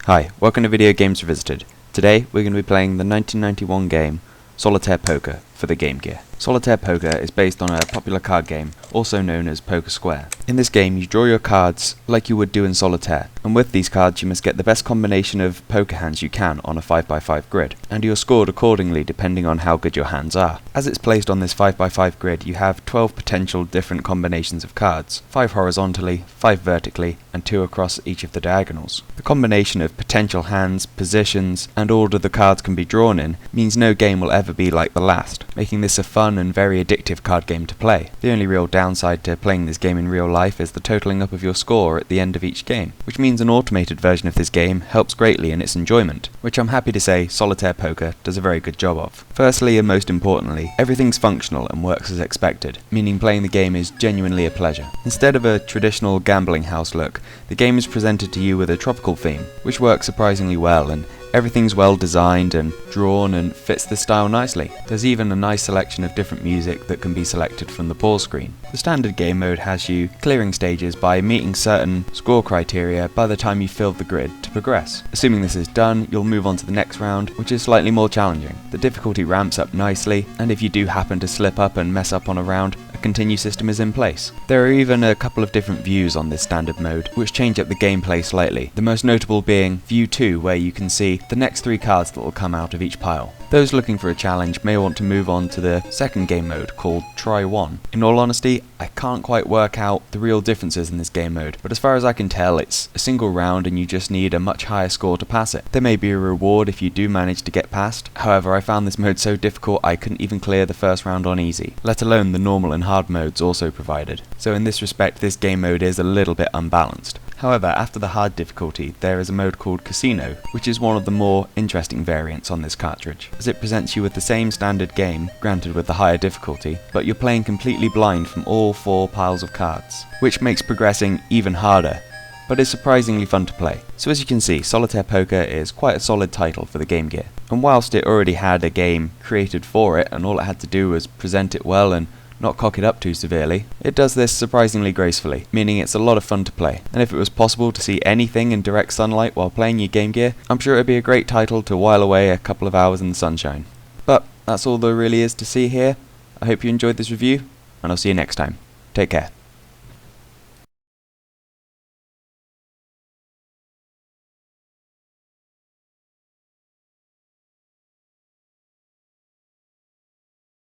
Hi, welcome to Video Games Revisited. Today we're going to be playing the 1991 game Solitaire Poker for the Game Gear. Solitaire Poker is based on a popular card game, also known as Poker Square. In this game you draw your cards like you would do in Solitaire, and with these cards you must get the best combination of poker hands you can on a 5x5 grid, and you're scored accordingly depending on how good your hands are. As it's placed on this 5x5 grid, you have 12 potential different combinations of cards, 5 horizontally, 5 vertically, and 2 across each of the diagonals. The combination of potential hands, positions, and order the cards can be drawn in means no game will ever be like the last, making this a fun and very addictive card game to play. The only real downside to playing this game in real life is the totaling up of your score at the end of each game, which means an automated version of this game helps greatly in its enjoyment, which I'm happy to say Solitaire Poker does a very good job of. Firstly and most importantly, everything's functional and works as expected, meaning playing the game is genuinely a pleasure. Instead of a traditional gambling house look, the game is presented to you with a tropical theme, which works surprisingly well, and everything's well designed and drawn and fits the style nicely. There's even a nice selection of different music that can be selected from the pause screen. The standard game mode has you clearing stages by meeting certain score criteria by the time you've filled the grid to progress. Assuming this is done, you'll move on to the next round, which is slightly more challenging. The difficulty ramps up nicely, and if you do happen to slip up and mess up on a round, a continue system is in place. There are even a couple of different views on this standard mode, which change up the gameplay slightly, the most notable being View 2, where you can see the next 3 cards that will come out of each pile. Those looking for a challenge may want to move on to the second game mode called Try 1. In all honesty, I can't quite work out the real differences in this game mode, but as far as I can tell it's a single round and you just need a much higher score to pass it. There may be a reward if you do manage to get past, however I found this mode so difficult I couldn't even clear the first round on easy, let alone the normal and hard modes also provided. So in this respect this game mode is a little bit unbalanced. However, after the hard difficulty, there is a mode called Casino, which is one of the more interesting variants on this cartridge, as it presents you with the same standard game, granted with the higher difficulty, but you're playing completely blind from all 4 piles of cards, which makes progressing even harder, but is surprisingly fun to play. So as you can see, Solitaire Poker is quite a solid title for the Game Gear, and whilst it already had a game created for it, and all it had to do was present it well and not cock it up too severely, it does this surprisingly gracefully, meaning it's a lot of fun to play. And if it was possible to see anything in direct sunlight while playing your Game Gear, I'm sure it would be a great title to while away a couple of hours in the sunshine. But that's all there really is to see here. I hope you enjoyed this review, and I'll see you next time. Take care.